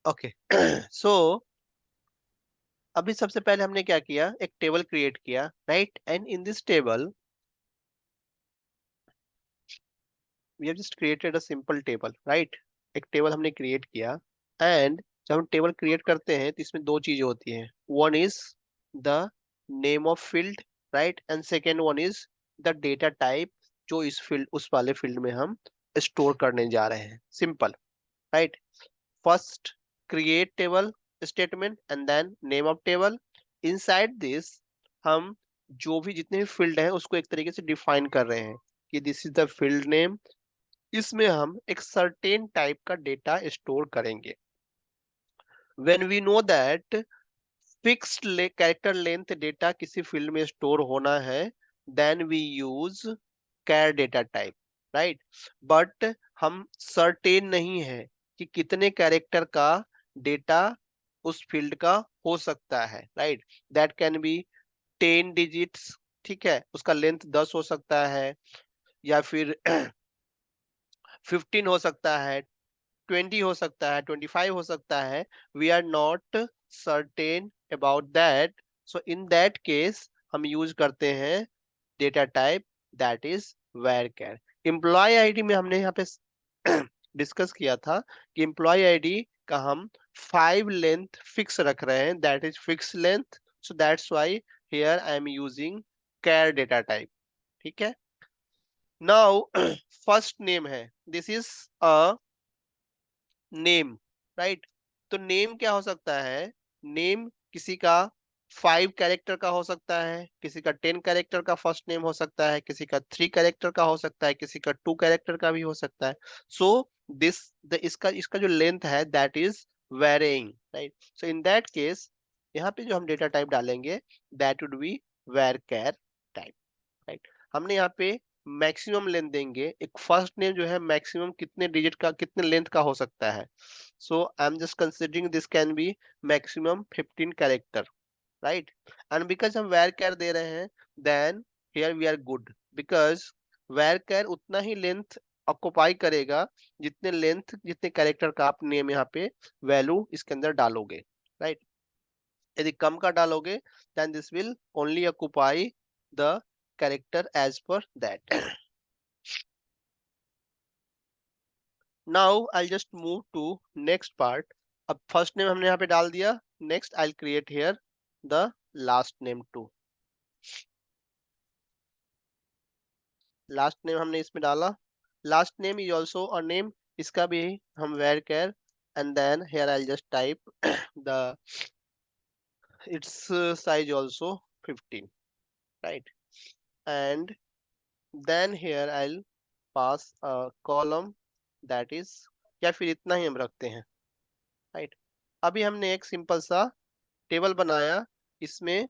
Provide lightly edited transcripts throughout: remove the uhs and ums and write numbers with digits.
Okay so अभी सबसे पहले हमने क्या किया, एक टेबल क्रिएट किया, right? And in this table we have just created a simple table, right? एक टेबल हमने क्रिएट किया। एंड जब हम टेबल क्रिएट करते हैं तो इसमें दो चीजें होती हैं। One is the name of field, right? And second one is the data type, जो इस फील्ड उस वाले फील्ड में हम स्टोर करने जा रहे हैं। Simple, right? First create table statement and then name of table. Inside this हम जो भी जितने भी फील्ड हैं उसको एक तरीके से डिफाइन कर रहे हैं कि this is the field name. इसमें हम एक सर्टेन टाइप का डेटा स्टोर करेंगे। When we know that fixed character length data किसी फील्ड में स्टोर होना है, then we use char data type, right? But हम सर्टेन नहीं है कि कितने कैरेक्टर का डेटा उस फील्ड का हो सकता है, right? That can be 10 digits, ठीक है, उसका लेंथ 10 हो सकता है, या फिर 15 हो सकता है, 20 हो सकता है, 25 हो सकता है। We are not certain about that. So in that case हम यूज करते हैं data type that is varchar। Employ ID में हमने यहाँ पे डिस्कस किया था कि एम्प्लॉय आईडी का हम 5 लेंथ फिक्स रख रहे हैं, that is fix length. So that's why here I am using care data type, ठीक है? नाउ फर्स्ट नेम है, this is a name, right? तो नेम क्या हो सकता है? नेम किसी का 5 कैरेक्टर का हो सकता है, किसी का 10 कैरेक्टर का फर्स्ट नेम हो सकता है, किसी का 3 कैरेक्टर का हो सकता है, किसी का 2 कैरेक्टर का भी हो सकता है। सो दिस द इसका इसका जो लेंथ है that is varying, right? So in that case यहाँ पे जो हम डेटा टाइप डालेंगे that would be varchar type, right? हमने यहाँ पे मैक्सिमम लेंथ देंगे। एक फर्स्ट नेम जो है मैक्सिमम कितने डिजिट का, कितने लेंथ का हो सकता है। So I am just considering this can be maximum 15 character, right? And because हम varchar दे रहे हैं, then here we are good, because varchar उतना ही लेंथ ऑक्युपाई करेगा जितने लेंथ, जितने कैरेक्टर का आप नेम यहाँ पे वैल्यू इसके अंदर डालोगे, राइट? यदि कम का डालोगे then this will only occupy the character as per that। now I'll just move to next part। अब first name हमने यहाँ पे डाल दिया, next I'll create here the last name too। last name हमने इसमें डाला, last name is also a name, इसका भी हम varchar and then here I'll just type the its size also 15, right? And then here I'll pass a column that is, या फिर इतना ही हम रखते हैं, राइट? अभी हमने एक सिंपल सा टेबल बनाया, इसमें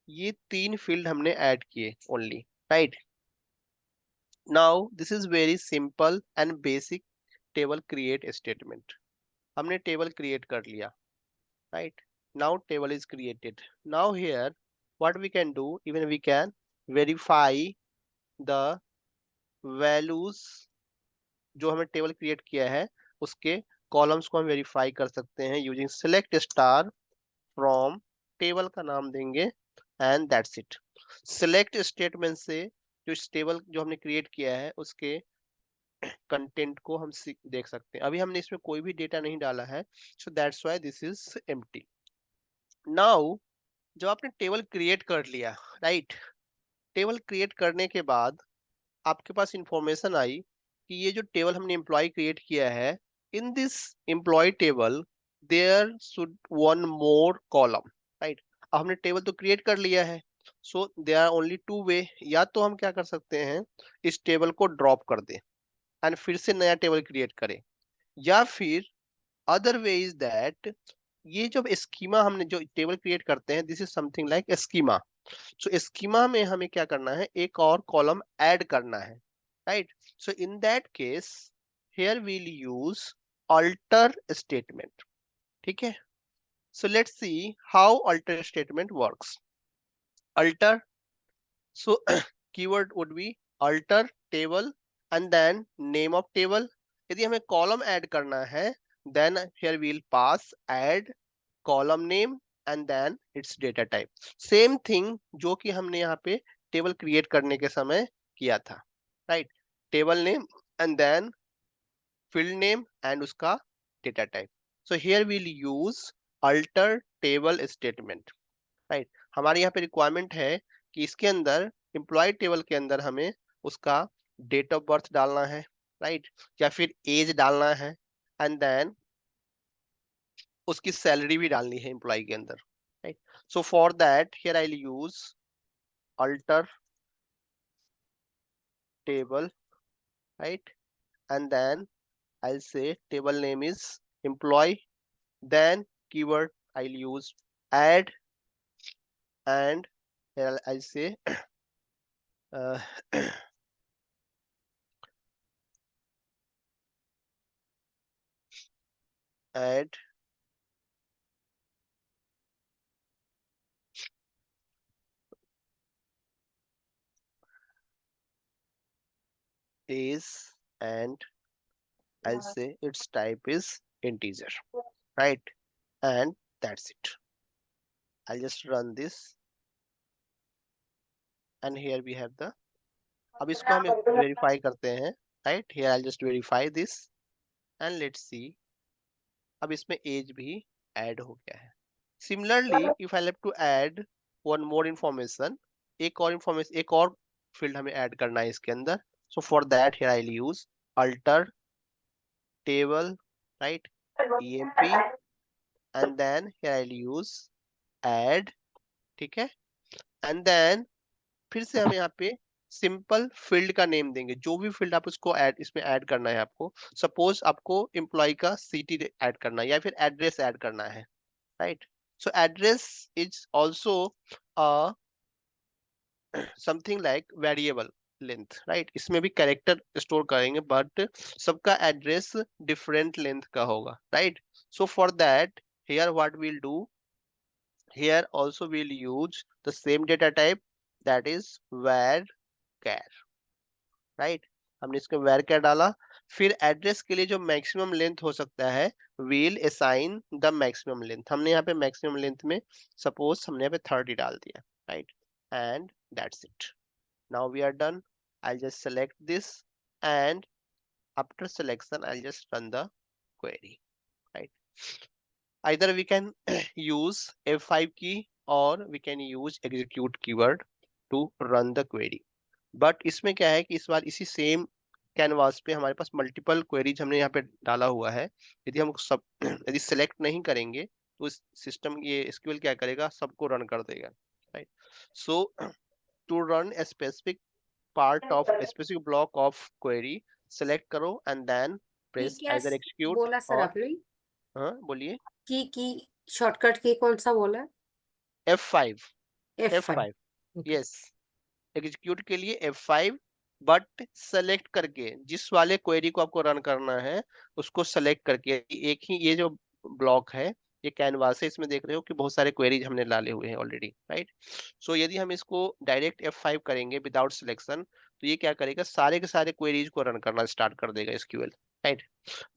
ये 3 फील्ड हमने ऐड किए only, right? Now this is very simple and basic table create statement. हमने टेबल क्रिएट कर लिया, right? Now table is created. Now here what we can do, even we can verify the values जो हमें table create किया है उसके columns को हम वेरीफाई कर सकते हैं using select star from, table का नाम देंगे and that's it. Select statement से जो इस टेबल जो हमने क्रिएट किया है उसके कंटेंट को हम देख सकते हैं। अभी हमने इसमें कोई भी डेटा नहीं डाला है, so that's why this is empty. Now जब आपने टेबल क्रिएट कर लिया, राइट? टेबल क्रिएट करने के बाद आपके पास इंफॉर्मेशन आई कि ये जो टेबल हमने एम्प्लॉय क्रिएट किया है, in this employ table there should one more column, right? अब हमने टेबल तो क्रिएट कर लिया है, so there are only 2 way. या तो हम क्या कर सकते हैं, इस टेबल को ड्रॉप कर दें एंड फिर से नया टेबल क्रिएट करें, या फिर अदर वे इज दैट ये जो स्कीमा हमने जो टेबल क्रिएट करते हैं this is something like schema. So schema में हमें क्या करना है, एक और कॉलम ऐड करना है, right? So in that case here we'll use alter statement, ठीक है? So let's see how alter statement works. Alter, so keyword would be alter table and then name of table. यदि हमें column add करना है then here we'll pass add column name and then its data type. Same thing जो कि हमने यहाँ पे table create करने के समय किया था, right? Table name and then field name and उसका data type. So here we'll use alter table statement, right? हमारे यहाँ पे रिक्वायरमेंट है कि इसके अंदर एम्प्लॉय टेबल के अंदर हमें उसका डेट ऑफ बर्थ डालना है, राइट? या फिर एज डालना है एंड देन उसकी सैलरी भी डालनी है एम्प्लॉय के अंदर, right? So for that here I will use alter table, right? And then I'll say table name is employee, then keyword I'll use add, and here I'll say uh, add is, and I'll say its type is integer, right? And that's it. I'll just run this, and here we have the. अब इसको हम verify करते हैं, right? Here I'll just verify this, and let's see. अब इसमें age भी add हो गया है. Similarly, if I have to add one more information, एक और information, एक और field हमें add करना है इसके अंदर. So for that here I'll use alter table, right? emp, and then here I'll use add, ठीक है? And then फिर से हम यहाँ पे सिंपल फील्ड का नेम देंगे, जो भी फील्ड आप उसको ऐड इसमें ऐड करना है आपको. सपोज आपको एम्प्लॉय का सिटी ऐड करना है या फिर एड्रेस ऐड करना है, right? So address is also something like variable length, right? इसमें भी कैरेक्टर स्टोर करेंगे बट सबका एड्रेस डिफरेंट लेंथ का होगा, right? So for that here what we'll do, here also we'll use the same data type, that is var char, right? हमने इसको where क्या डाला. फिर एड्रेस के लिए जो मैक्सिमम लेंथ हो सकता है we'll assign the maximum length. हमने यहाँ पे मैक्सिमम लेंथ में सपोज हमने यहाँ पे 30 डाल दिया, right? And that's it. Now we are done. I just select this and after selection I just run the query, right? Either we can use F5 key or we can use execute keyword to run the query. But इसमें क्या है कि इस बार इसी same canvas पे हमारे पास multiple queries हमने यहाँ पे डाला हुआ है. यदि हम सब यदि सेलेक्ट नहीं करेंगे तो इस सिस्टम ये एसक्यूएल क्या करेगा, सबको रन कर देगा, right? So to run a specific part of specific block of query, select करो एंड देन की प्रेस क्या आइदर एक्सिक्यूट बोला सर और. आपने? हाँ बोलिए. की शॉर्टकट की कौन सा बोला? F5. F5. F5, yes. Execute के लिए F5, बट सेलेक्ट करके जिस वाले क्वेरी को आपको रन करना है उसको सेलेक्ट करके. एक ही ये जो ब्लॉक है ये कैनवास है, इसमें देख रहे हो कि बहुत सारे क्वेरीज हमने डाले हुए हैं ऑलरेडी, राइट? सो यदि हम इसको डायरेक्ट F5 करेंगे विदाउट सिलेक्शन तो ये क्या करेगा, सारे के सारे क्वेरीज को रन करना स्टार्ट कर देगा एसक्यूएल, राइट?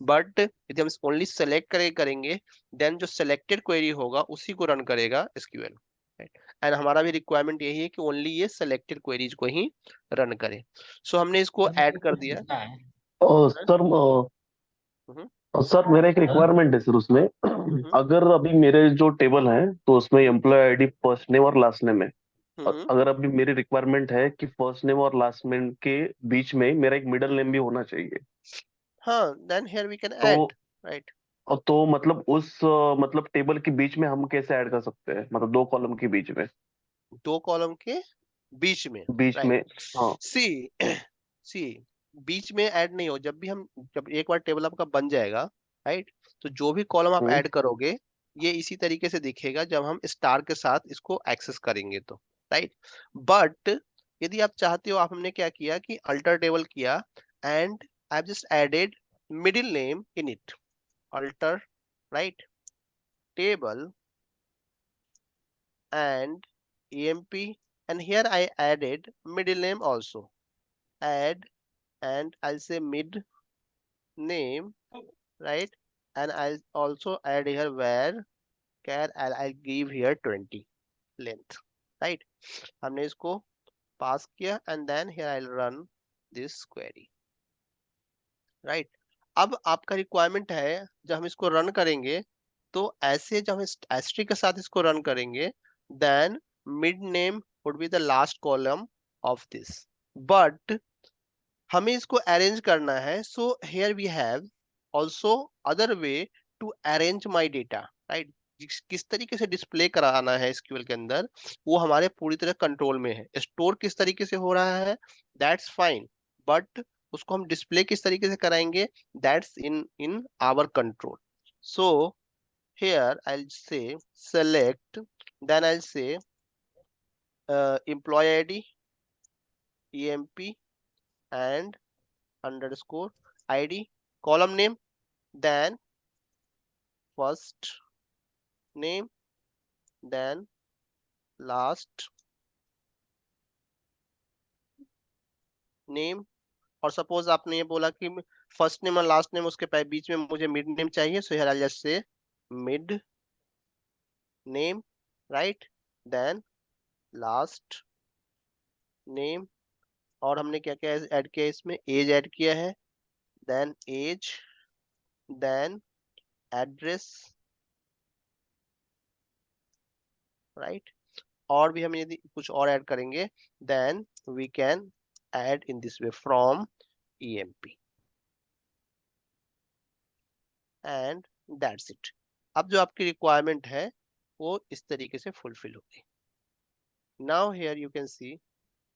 बट यदि हम ओनली सेलेक्ट करेंगे देन जो सेलेक्टेड क्वेरी होगा उसी को रन करेगा एसक्यूएल, एंड हमारा भी रिक्वायरमेंट यही है कि ओनली ये सेलेक्टेड क्वेरीज को ही रन करे. सो हमने इसको ऐड कर दिया. सर हम्म, सर मेरा एक रिक्वायरमेंट है सर उसमें. हम्म, अगर अभी मेरे जो टेबल है तो उसमें एम्प्लॉय आईडी फर्स्ट नेम और लास्ट नेम है. हम्म. अगर अभी मेरी रिक्वायरमेंट है कि फर्स्ट नेम और लास्ट नेम के बीच में मेरा एक मिडिल नेम भी होना चाहिए, हाँ, देन हियर वी कैन तो ऐड, राइट? तो मतलब उस मतलब टेबल के बीच में हम कैसे ऐड कर सकते हैं, मतलब दो कॉलम के बीच में? दो कॉलम के बीच में, बीच राइट? में, हाँ. सी सी बीच में ऐड नहीं हो. जब एक बार टेबल आपका बन जाएगा, राइट, तो जो भी कॉलम आप हम्म. ऐड करोगे ये इसी तरीके से दिखेगा जब हम स्टार के साथ इसको एक्सेस करेंगे तो, राइट? बट यदि आप चाहते हो, आप हमने क्या किया कि अल्टर टेबल किया and I have just added middle name in it. Alter, right, table and emp, and here I added middle name also. Add, and I'll say mid name, right? and I'll also add here where char I'll give here 20 length, right? हमने इसको पास किया and then here I'll run this query, right? अब आपका requirement है जब हम इसको run करेंगे तो ऐसे जब हम एस्ट्रिक के साथ इसको रन करेंगे then mid name would be the last column of this, but हमें इसको अरेंज करना है, so here we have also other way to arrange my data, right? किस तरीके से डिस्प्ले कराना है एसक्यूएल के अंदर वो हमारे पूरी तरह कंट्रोल में है। स्टोर किस तरीके से हो रहा है दैट्स फाइन, बट उसको हम डिस्प्ले किस तरीके से कराएंगे that's in in our control. So here I say select, then I say employee ID emp and underscore id, column name, then first name, then last name। और suppose आपने ये बोला कि फर्स्ट नेम और लास्ट नेम उसके बीच में मुझे मिड नेम चाहिए, so here I just say mid name, right? Then last name, और हमने क्या क्या ऐड किया इसमें, एज ऐड किया है, then age, then address, right? और भी हम यदि कुछ और ऐड करेंगे then we can add in this way from emp and that's it. अब जो आपकी रिक्वायरमेंट है वो इस तरीके से फुलफिल होगी। Now here you can see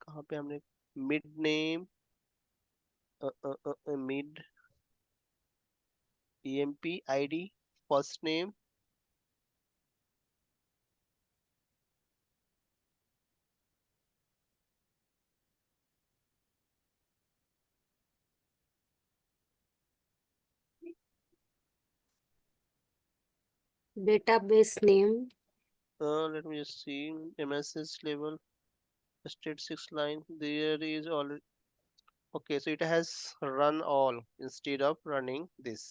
कहाँ पे हमने mid name, mid emp id, first name, database name, let me just see, msg level, state 6 line, there is already, okay, so it has run all instead of running this,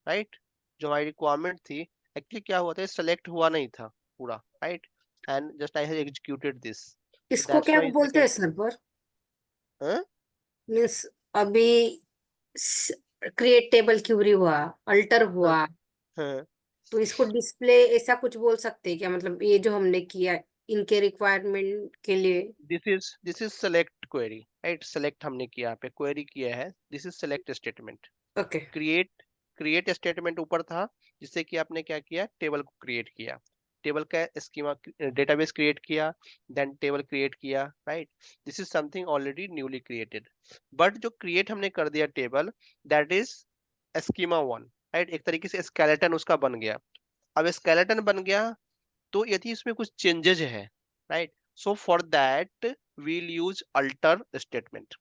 right? जो हमारी requirement थी actually क्या हुआ था, select हुआ नहीं था पूरा, right? And just I have executed this, so इसको दैट्स क्या व्हाई इसमें बोलते क्या, हैं सर पर? हाँ? मीन्स अभी क्रिएट टेबल क्यूरी हुआ, अल्टर हाँ, हुआ, हाँ। तो इसको डिस्प्ले ऐसा कुछ बोल सकते हैं क्या? मतलब ये जो हमने किया इनके रिक्वायरमेंट के लिए। This is select query, right? Select हमने किया, यहाँ पे क्वेरी किया है, this is select statement. Okay. Create create statement ऊपर था जिससे कि आपने क्या किया, टेबल को क्रिएट किया, टेबल का स्कीमा डेटाबेस क्रिएट किया, देन टेबल क्रिएट किया, right? This is something already newly created, but जो क्रिएट हमने कर दिया table that is schema one, right? एक तरीके से स्केलेटन उसका बन गया। अब स्केलेटन बन गया तो यदि इसमें कुछ चेंजेस है, right, so for that we'll use alter statement,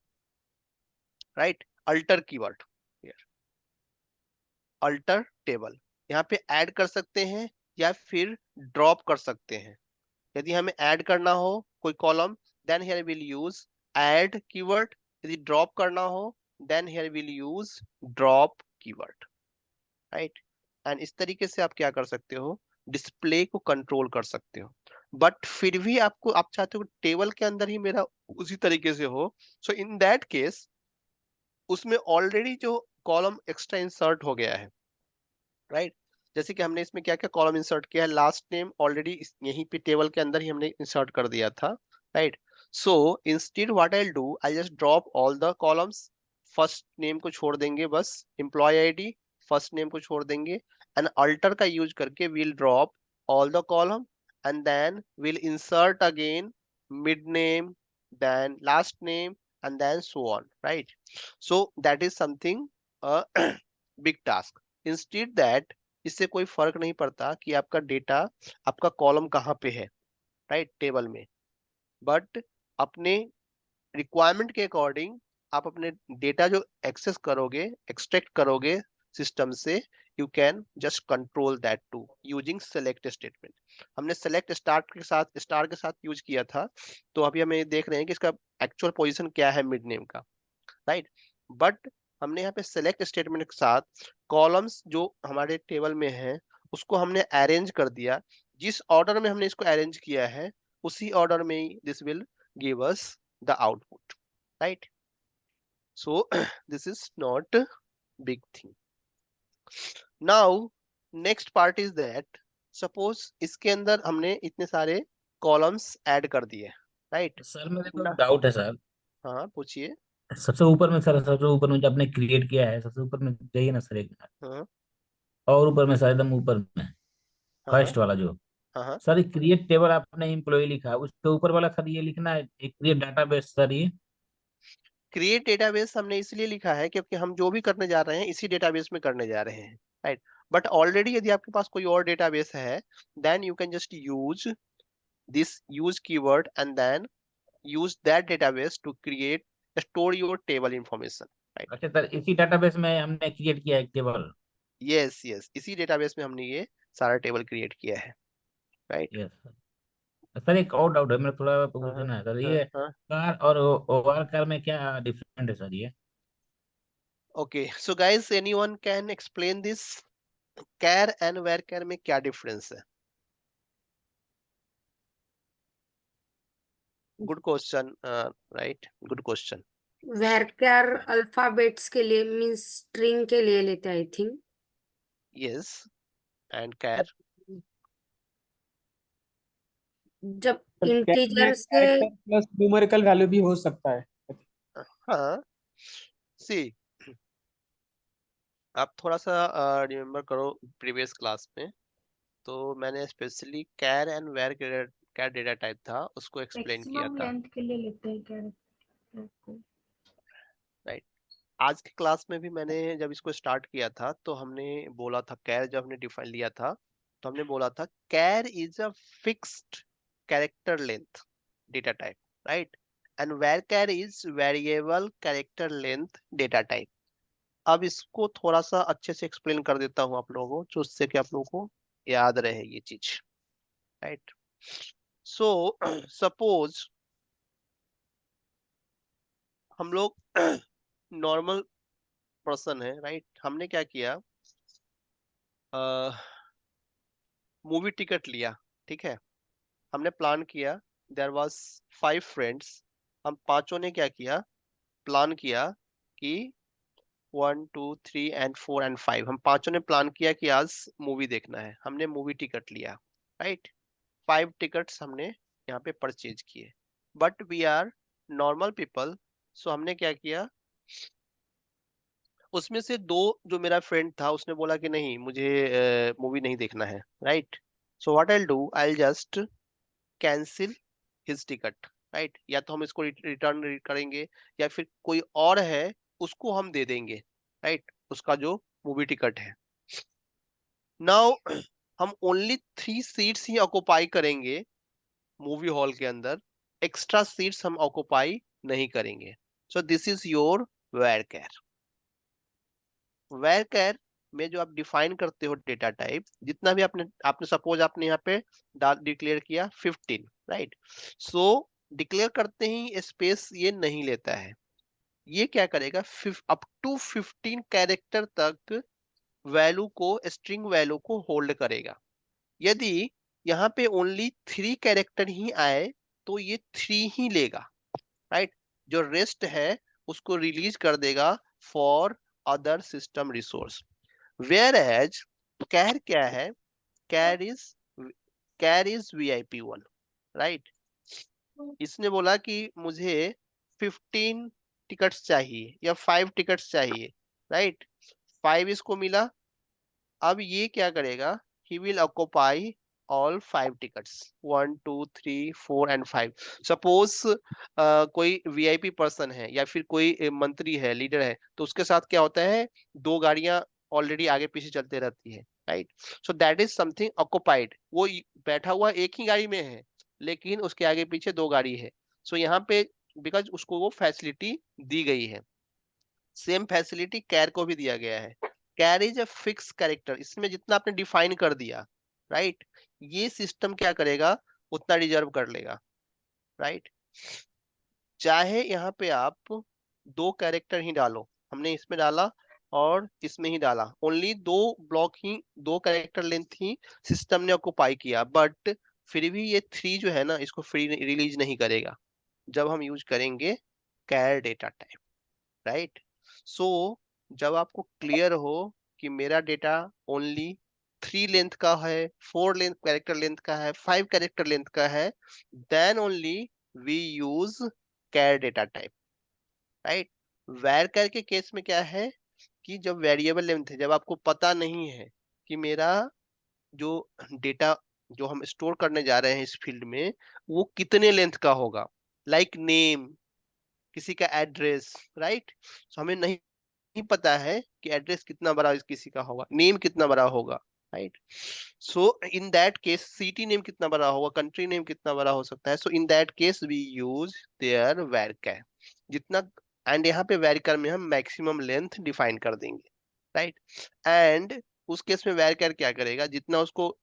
right? Alter keyword, alter table यहाँ पे ऐड कर सकते हैं या फिर ड्रॉप कर सकते हैं। यदि हमें ऐड करना हो कोई column then here will use add keyword, यदि ड्रॉप करना हो then here will use drop keyword, right? And इस तरीके से आप क्या कर सकते हो, डिस्प्ले को कंट्रोल कर सकते हो। बट फिर भी आपको, आप चाहते हो टेबल के अंदर ही मेरा उसी तरीके से हो, सो इन दैट केस उसमें ऑलरेडी जो कॉलम एक्स्ट्रा इंसर्ट हो गया है, राइट? जैसे कि हमने इसमें क्या क्या कॉलम इंसर्ट किया है, लास्ट नेम ऑलरेडी यहीं पे टेबल के अंदर ही हमने इंसर्ट कर दिया था, right? So instead what I do, I just drop all the columns, first name को छोड़ देंगे बस, एम्प्लॉय आईडी फर्स्ट नेम को छोड़ देंगे, एंड अल्टर का यूज करके we'll drop all the column and then we'll insert again mid name, then last name, and then so on, right? So that is something big task। Instead that इससे कोई फर्क नहीं पड़ता कि आपका data, आपका कॉलम कहाँ पे है, राइट? टेबल में, बट अपने रिक्वायरमेंट के अकॉर्डिंग आप अपने डेटा जो एक्सेस करोगे, एक्सट्रैक्ट करोगे सिस्टम से, you can just control that too using select statement. हमने सेलेक्ट स्टार के साथ यूज किया था, तो अभी हम ये देख रहे हैं कि इसका एक्चुअल पोजीशन क्या है मिड नेम का, राइट? बट हमने यहाँ पे सेलेक्ट स्टेटमेंट के साथ कॉलम्स जो हमारे टेबल में है उसको हमने अरेंज कर दिया। जिस ऑर्डर में हमने इसको अरेंज किया है उसी ऑर्डर में this will give us the output, right? So this is not big thing. Now next part is that suppose इसके अंदर हमने इतने सारे कॉलम्स ऐड कर दिए, राइट? सर मेरे को ना, डाउट है सर। हाँ पूछिए। सबसे ऊपर में सर, सबसे ऊपर में जो आपने क्रिएट किया है, सबसे ऊपर में जाइए ना सर एक मिनट। हाँ और ऊपर में सर, एकदम ऊपर में हाँ हाँ फर्स्ट वाला जो हाँ। सर क्रिएट टेबल आपने एम्प्लॉय लिखा है, उसके ऊपर वाला सर ये लिखना है क्रिएट डाटाबेस सर ये। क्रिएट डेटाबेस हमने इसलिए लिखा है क्योंकि हम जो भी करने जा रहे हैं इसी डेटाबेस में करने जा रहे हैं, राइट? बट ऑलरेडी यदि आपके पास कोई और डेटाबेस है then you can just use this use keyword and then use that database to create store your table information, right? अच्छा सर, इसी डाटाबेस में हमने क्रिएट किया है एक टेबल। yes yes इसी डेटाबेस में हमने ये सारा टेबल क्रिएट किया है, राइट? Yes sir. सर एक और डाउट है मेरा, थोड़ा हाँ पूछना है सर, हाँ ये हाँ। कार और ओवर कार में क्या डिफरेंट है सर ये? okay so guys anyone can explain this care and where care में क्या डिफरेंस है? Good question, right, good question. Varchar alphabets के लिए मींस स्ट्रिंग के लिए लेते हैं I think. yes and care जब पर कैर में इंटीजर से कैरेक्टर प्लस न्यूमेरिकल वैल्यू भी हो सकता है। हाँ सी आप थोड़ा सा रिमेम्बर करो प्रीवियस क्लास में तो मैंने स्पेशली कैर एंड वेर क्या डेटा टाइप था उसको एक्सप्लेन किया मैक्सिमम था, लेंथ के लिए लेते हैं कैरेक्टर को। राइट? आज की क्लास में भी मैंने जब इसको स्टार्ट किया था तो हमने बोला था कैर, जब हमने डिफाइन लिया था तो हमने बोला था char is a fixed character length data type, right? And varchar is variable character length data type. अब इसको थोड़ा सा अच्छे से एक्सप्लेन कर देता हूँ आप लोगों को जिससे कि आप लोगों को याद रहे ये चीज, राइट? सो सपोज हम लोग नॉर्मल पर्सन है, राइट? हमने क्या किया, मूवी टिकट लिया, ठीक है? हमने प्लान किया, देयर वाज 5 फ्रेंड्स, हम पांचों ने क्या किया, प्लान किया कि 1 2 3 एंड 4 एंड 5 हम पांचों ने प्लान किया कि आज मूवी देखना है। हमने मूवी टिकट लिया, राइट? 5 टिकट्स हमने यहाँ पे परचेज किए, but we are normal people. So हमने क्या किया, उसमें से दो जो मेरा फ्रेंड था उसने बोला कि नहीं मुझे मूवी नहीं देखना है, right? So what I do, I just cancel his ticket, right? या तो हम इसको रिटर्न करेंगे या फिर कोई और है उसको हम दे देंगे, राइट? उसका जो मूवी टिकट है। नाउ हम ओनली 3 सीट्स ही ऑक्युपाई करेंगे मूवी हॉल के अंदर, एक्स्ट्रा सीट्स हम ऑक्युपाई नहीं करेंगे। So this is your varchar. Varchar में जो आप डिफाइन करते हो डेटा टाइप, जितना भी आपने आपने सपोज आपने यहाँ पे डिक्लेयर किया 15, राइट? सो डिक्लेयर करते ही स्पेस ये नहीं लेता है, ये क्या करेगा, अप टू 15 कैरेक्टर तक वैल्यू को, स्ट्रिंग वैल्यू को होल्ड करेगा। यदि यहाँ पे ओनली 3 कैरेक्टर ही आए तो ये 3 ही लेगा, राइट? जो रेस्ट है उसको रिलीज कर देगा for other system resource. Whereas char क्या है, कैर इज VIP1, राइट? इसने बोला कि मुझे 15 टिकट्स चाहिए या 5 टिकट्स चाहिए, राइट? 5 इसको मिला। अब ये क्या करेगा, he will occupy all 5 tickets, 1 2 3 4 and 5। Suppose कोई VIP पर्सन है या फिर कोई मंत्री है, लीडर है, तो उसके साथ क्या होता है, 2 गाड़ियां ऑलरेडी आगे पीछे चलते रहती है, right? So that is something occupied. वो बैठा हुआ एक ही गाड़ी में है लेकिन उसके आगे पीछे 2 गाड़ी है। सो यहाँ पे बिकॉज उसको वो फैसिलिटी दी गई है, सेम फैसिलिटी कैर को भी दिया गया है। कैर इज अ फिक्स कैरेक्टर, इसमें जितना आपने डिफाइन कर दिया, राइट? ये सिस्टम क्या करेगा, उतना रिजर्व कर लेगा, राइट? चाहे यहाँ पे आप 2 कैरेक्टर ही डालो, हमने इसमें डाला और इसमें ही डाला, ओनली दो ब्लॉक ही, दो कैरेक्टर लेंथ ही सिस्टम ने ऑक्युपाई किया, बट फिर भी ये 3 जो है ना इसको फ्री रिलीज नहीं करेगा जब हम यूज करेंगे कैर डेटा टाइप, राइट। सो जब आपको क्लियर हो कि मेरा डेटा ओनली 3 लेंथ का है, 4 लेंथ कैरेक्टर लेंथ का है, 5 कैरेक्टर लेंथ का है, then only we use char data type, right. Varchar के केस में क्या है कि जब वेरिएबल लेंथ है, जब आपको पता नहीं है कि मेरा जो डेटा जो हम स्टोर करने जा रहे हैं इस फील्ड में वो कितने लेंथ का होगा, लाइक नेम, किसी का एड्रेस, राइट। सो हमें नहीं पता है कि एड्रेस कितना बड़ा किसी का होगा, नेम कितना बड़ा होगा, right. So in that case city name कितना बड़ा होगा, कंट्री नेम कितना बड़ा हो सकता है, so in that case we use there varchar जितना, एंड यहाँ पे varchar में हम मैक्सिमम लेंथ डिफाइन कर देंगे, राइट। एंड उस केस में varchar क्या करेगा, जितना उसको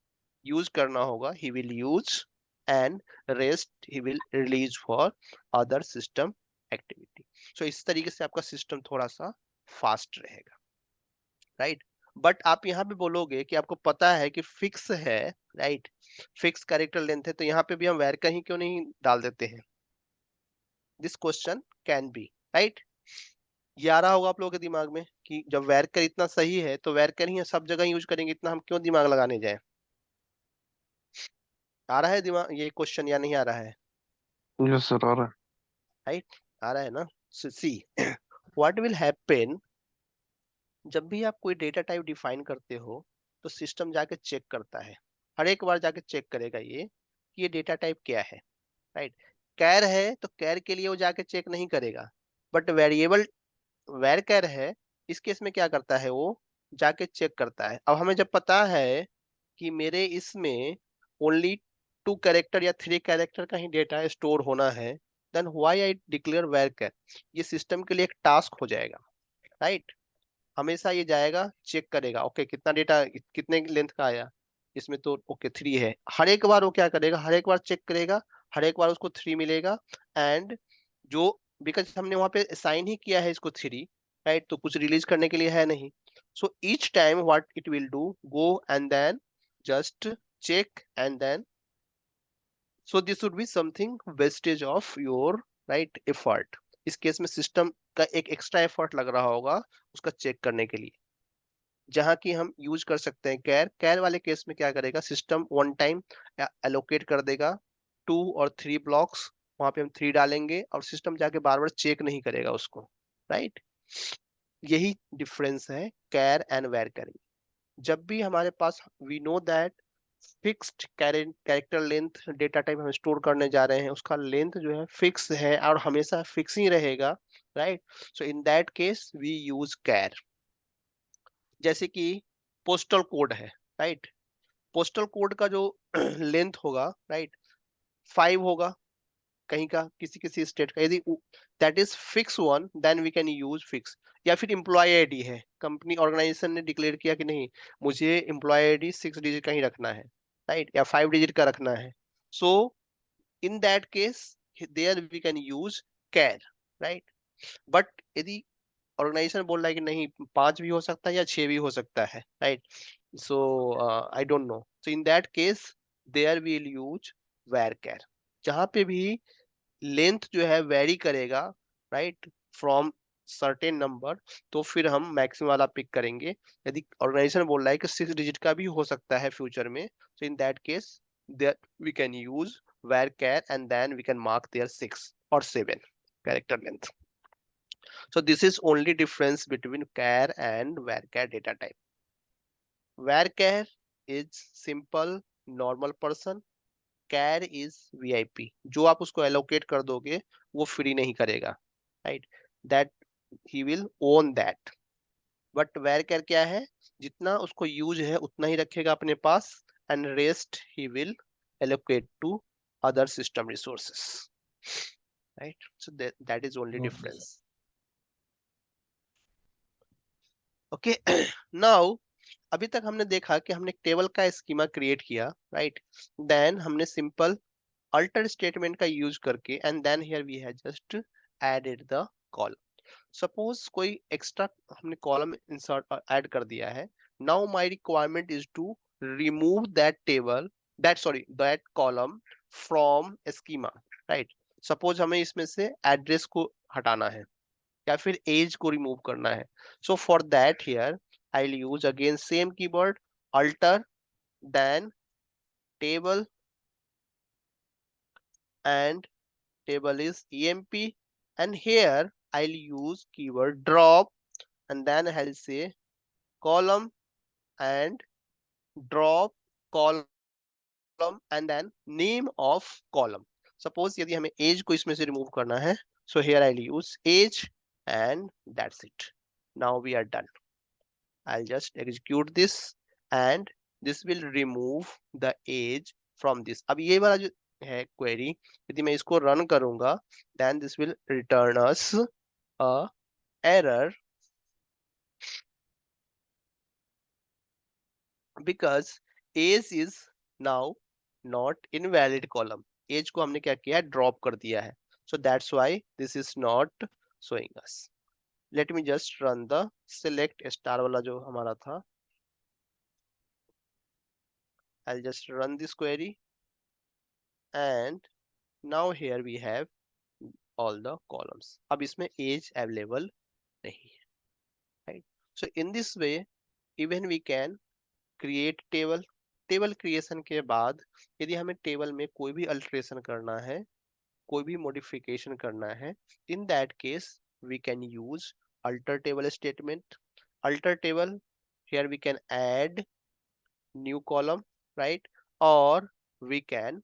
यूज करना होगा he will use, and rest he will release for other system activity. So इस तरीके से आपका सिस्टम थोड़ा सा फास्ट रहेगा, राइट। बट आप यहाँ पे बोलोगे कि आपको पता है कि फिक्स है, राइट, फिक्स कैरेक्टर लेंथ है, तो यहाँ पे भी हम varchar ही क्यों नहीं डाल देते हैं, this question can be, right. ये आ रहा होगा आप लोगों के दिमाग में कि जब varchar इतना सही है तो varchar ही सब जगह यूज करेंगे, इतना हम क्यों दिमाग लगाने जाए। आ रहा है दिमाग ये क्वेश्चन या नहीं आ रहा है, यस सर, आ रहा है। राइट, आ रहा है ना। सी व्हाट विल हैपन, जब भी आप कोई डेटा टाइप डिफाइन करते हो तो सिस्टम जाके चेक करता है, हर एक बार जाके चेक करेगा ये कि ये डेटा टाइप क्या है, राइट। कैर है तो कैर के लिए वो जाके चेक नहीं करेगा, बट वेरिएबल varchar है, इस केस में क्या करता है वो जाके चेक करता है। अब हमें जब पता है कि मेरे इसमें ओनली 2 कैरेक्टर या 3 कैरेक्टर का ही डेटा स्टोर होना है, then why I declare varchar, ये सिस्टम के लिए एक टास्क हो जाएगा, राइट। हमेशा ये जाएगा चेक करेगा, ओके कितना डेटा कितने लेंथ का आया, इसमें तो ओके 3 है, हर एक बार वो क्या करेगा, हर एक बार चेक करेगा, हर एक बार उसको 3 मिलेगा, एंड जो बिकॉज हमने वहां पे साइन ही किया है इसको 3, राइट, तो कुछ रिलीज करने के लिए है नहीं। So each time what it will do, go and then just check and then, so this would be something wastage of your, right, effort. इस केस में सिस्टम का एक एक्स्ट्रा एफर्ट लग रहा होगा उसका चेक करने के लिए, जहां की हम यूज कर सकते हैं कैर। कैर वाले केस में क्या करेगा, सिस्टम वन टाइम एलोकेट कर देगा 2 और 3 ब्लॉक्स, वहां पे हम 3 डालेंगे और सिस्टम जाके बार बार चेक नहीं करेगा उसको, राइट। यही डिफरेंस है कैर एंड varchar में। जब भी हमारे पास we know that fixed character length data type हम स्टोर करने जा रहे हैं, उसका लेंथ जो है फिक्स है और हमेशा फिक्स ही रहेगा, right. So in that case we use char. जैसे कि पोस्टल कोड है, राइट, पोस्टल कोड का जो लेंथ होगा, राइट, 5 होगा कहीं का, किसी किसी स्टेट का, यदि that is fix one then we can use fix. या फिर एम्प्लॉय आईडी है, कंपनी ऑर्गेनाइजेशन ने डिक्लेयर किया कि नहीं मुझे एम्प्लॉय आईडी 6 डिजिट का ही रखना है, राइट, या 5 डिजिट का रखना है, so in that case there we can use char, right. But यदि ऑर्गेनाइजेशन बोल रहा है कि नहीं 5 भी हो सकता है या 6 भी हो सकता है, right, so I don't know, so in that case there we'll use varchar। जहां पे भी लेंथ जो है वेरी करेगा, राइट, फ्रॉम सर्टेन नंबर, तो फिर हम मैक्सिमम वाला पिक करेंगे। यदि ऑर्गेनाइजेशन बोल रहा है कि 6 डिजिट का भी हो सकता है फ्यूचर में, so in that case we can use varchar and then we can mark there 6 और 7 character length. So this is only difference between char and varchar data type. Varchar is simple normal person, char is VIP। जो आप उसको allocate कर दोगे वो free नहीं करेगा, right? That he will own that। But varchar क्या है, जितना उसको use है उतना ही रखेगा अपने पास, and rest he will allocate to other system resources, right? So that is only Okay, difference। Okay now अभी तक हमने देखा कि हमने टेबल का स्कीमा क्रिएट किया, राइट, देन हमने सिंपल अल्टर स्टेटमेंट का यूज करके, and then here we have just added the column. Suppose कोई एक्स्ट्रा हमने कॉलम इंसर्ट ऐड कर दिया है. Now my requirement is to remove that column from schema, right. Suppose हमें इसमें से एड्रेस को हटाना है या फिर एज को रिमूव करना है. सो for that here I will use again same keyword alter then table, and table is emp, and here I'll use keyword drop, and then I'll say column and drop column and then name of column. Suppose यदि हमें age को इसमें से remove करना है, so here I'll use age and that's it. Now we are done. I'll just execute this and this will remove the age from this. अब ये वाला जो है query, यदि मैं इसको run करूंगा, then this will return us a error because age is now not invalid column. age को हमने क्या किया है, drop कर दिया है. So that's why this is not showing us. Let me just run the select star वाला जो हमारा था. I'll just run this query and now here we have all the columns. अब इसमें age available नहीं है, right? So in this way even we can create table. Table creation के बाद यदि हमें टेबल में कोई भी अल्टरेशन करना है, कोई भी मॉडिफिकेशन करना है, in that case we can use alter table statement. Alter table, here we can add new column, right? और we can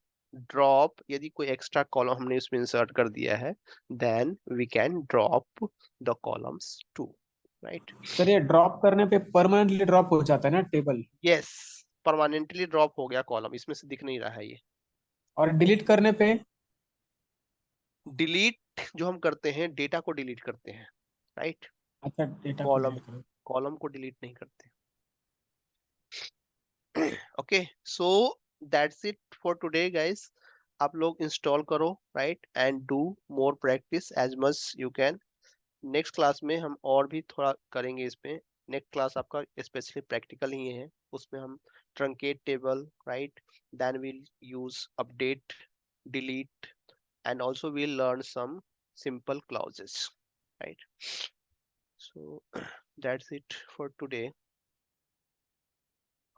drop, यदि कोई एक्स्ट्रा कॉलम हमने इसमें इंसर्ट कर दिया है, then we can drop the columns too, right? Sir ये drop करने पे परमानेंटली ड्रॉप हो जाता है ना टेबल, yes, परमानेंटली ड्रॉप हो गया कॉलम, इसमें से दिख नहीं रहा है ये. और डिलीट करने पे डिलीट जो हम करते हैं, डेटा को डिलीट करते हैं, राइट? अच्छा डेटा को कॉलम डिलीट करो. कॉलम को डिलीट नहीं करते. okay, so that's it for today guys. आप लोग इंस्टॉल करो, right, and do more practice as much you can. Next class में हम और भी थोड़ा करेंगे इसमें. नेक्स्ट क्लास आपका स्पेशली प्रैक्टिकल ही है, उसमें हम truncate table, right, then we'll use update, delete, and also we'll learn some simple clauses, right? So that's it for today.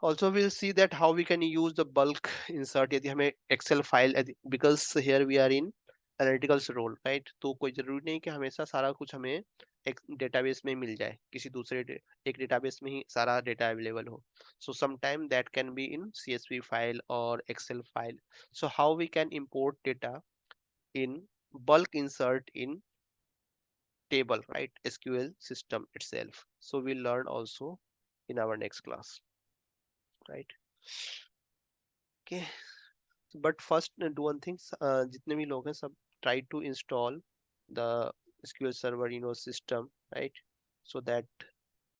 Also we'll see that how we can use the bulk insert यदि हमें excel file, because here we are in analytics role, right? तो कोई जरूरी नहीं कि हमेशा सारा कुछ हमें एक डेटाबेस में मिल जाए, किसी दूसरे एक डेटाबेस में ही सारा डेटा अवेलेबल हो. So sometime that can be in CSV file or Excel file. So how we can import data in bulk insert in table, right? SQL system itself. So we'll learn also in our next class, right? Okay, but first do one thing, जितने भी लोग हैं सब try to install the SQL Server, system, right? So that